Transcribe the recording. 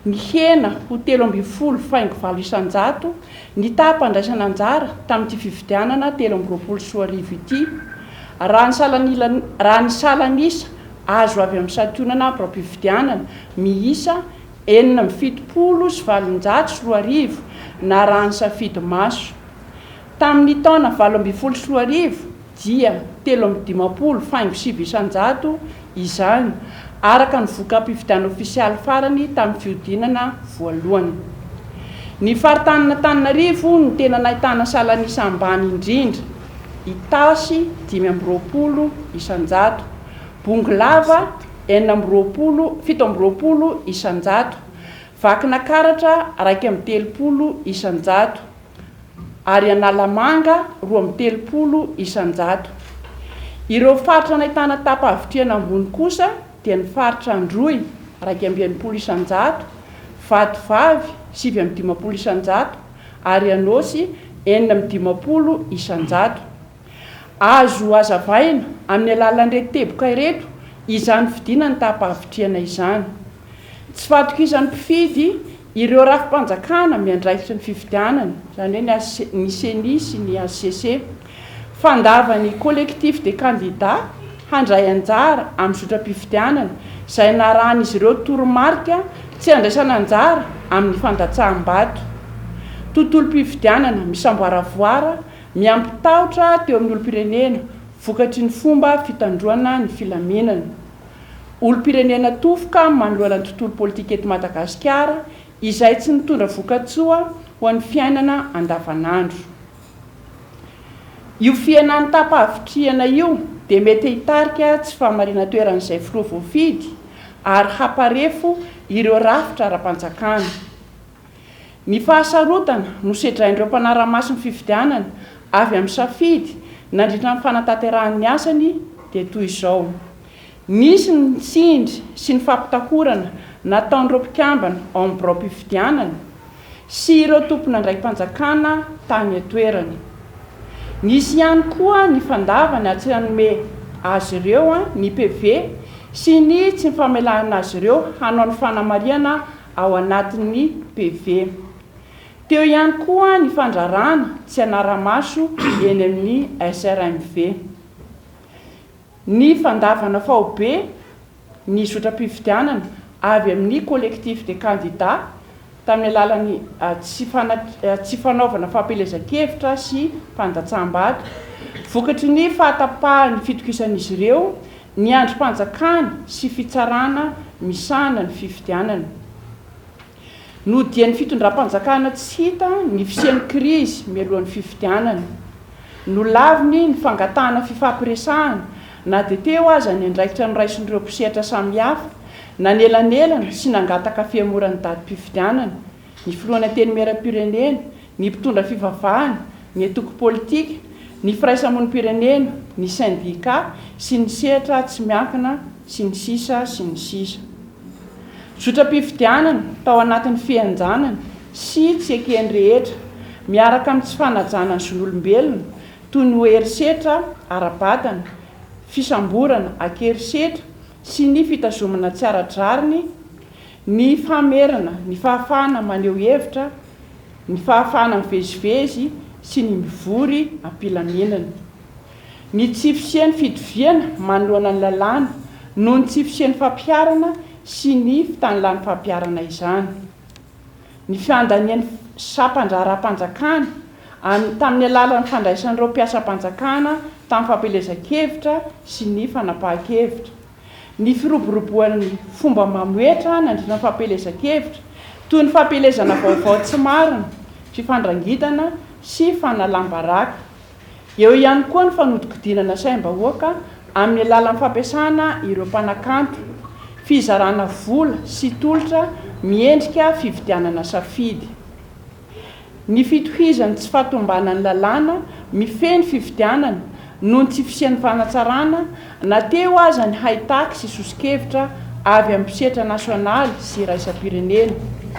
ny hena ho 3 faingo 7 isanjato ny tapandraisana anjara tamin'ity fividianana 3 ity raha ny salanisa azo avy amin'ny sationana propimpividianana miisa 7 sy 7 na raha ny safidy maso tamin'ny taona 7 dia 3 faingo 7 isanjato izany araka ny voka-pividiana ofisialy farany tamin'ny fiodinana voalohany. Ny faritanana Antananarivo ny tena nahitana salanisa ambany indrindra Itasy 5 isanjato, Bongolava 7 isanjato, Vakinakaratra 3 isanjato ary Analamanga 3 isanjato. Ireo faritra nahitana tapa-avitriana ambony kosa dia ny faritra Androy 2 isanjato, Vatovavy 7 isanjato ary Anosy 8 isanjato. Azo azavaina amin'ny alalan'ireo teboka ireto izany fidina ny tapa-avitriana izany. Tsy fatokizan'ny mpifidy ireo rafim-panjakana miandraikitra ny fividianana, izany hoe ny CENI sy ny ACC. Fandavan'ny collectif des candidats handray anjara amin'ny zotram-pividianana izay naran'izy ireo toromarika tsy andraisana anjara amin'ny fandatsaham-bato. Tontolom-pividianana misamboaravoara miampitahotra teo amin'ny olom-pirenena vokatry ny fomba fitandroana ny filaminana. Olom-pirenena tofoka manoloana ny tontolo politika eto Madagasikara izay tsy mitondra vokatsoa ho an'ny fiainana andavanandro. Io fiainan'ny tapa-avitriana io dia mety hitarika tsy famarina toeran'izay filoha voafidy ary haparefo ireo rafitra ara-panjakana. Ny fahasarotana no sedrain'ireo mpanara-mason'ny fividianana avy amin'ny safidy nandritra amin'ny fanatanterahany asany dia toy izao. Nisy ny tsindry sy ny fampitahorana nataon'ireo mpikambana ao amin'ny propimpividianana sy ireo tompona andraiki-panjakana tany atoerany. Nisy ihany koa ny fandavany tsy hanome azy ireo ny PV sy ny tsy mifamelahana azy ireo hanao ny fanamariana ao anatin'ny PV. Teo ihany koa ny fandrarana tsy anara-maso eny amin'ny SRMV. Ny fandavana faobe ny zotram-pividianana avy amin'ny collectif des candidats tamin'ny alalan'ny tsy fanaovana fampelezan-kevitra sy fandatsaham-bato vokatry ny fahatapahany fitokisan'izy ireo ny androm-panjakana sy fitsarana misana ny fividianana. No dia ny fitondram-panjakana tsy hita ny fisian'ny krizy mialohan'ny fividianana. No laviny ny fangatahana fifampiresahana na dia teo aza ny andraikitra miraisin'ireo mpisehatra samihafa na ny elanelana sy nangataka fiamoran'ny datim-pividianana, ny filoana teny meram-pirenena, ny mpitondra fivavahana, ny antoko politika, ny firaisamonim-pirenena, ny syndicat sy ny sehatra tsy miankina sy ny sisa sy ny sisa. Zotram-pividianana tao anatin'ny fianjanana sy tsy ekeny rehetra miaraka amin'ny tsy fanajana ny zon'olombelona toy ny herisetra ara-batana, fisamborana ankerisetra sy ny fitazomana tsy ara-drariny, ny famerana, ny fahafahana maneho hevitra, ny fahafahana mivezivezy sy ny mivory ampilaminana. Ny tsy fisian'ny fitoviana manoloana ny lalàna noho ny tsy fisian'ny fampiarana sy ny fitanilany fampiarana izany. Ny fiandanian'ny sampandraram-panjakana tamin'ny alalan'ny fandraisan'ireo mpiasam-panjakana tamin'ny fampelezan-kevitra sy ny fanapahan-kevitra. Ny firoboroboan'ny fomba mamoetra nandrina fampelezan-kevitra toy ny fampelezana vaovao tsy marina, fifandrangitana sy fanalam-baraka. Eo ihany koa ny fanodikodinana saim-bahoaka amin'ny alalan'ny fampiasana ireo mpanakanto, fizarana vola sy tolotra miendrika fividianana safidy. Ny fitohizany tsy fahatombanany lalàna mifeny fividianana noho ny tsy fisian'ny fanatsarana na teo aza ny haitaky sy sosikevitra avy amin'ny mpisetra nasionaly sy iraisam-pirenena.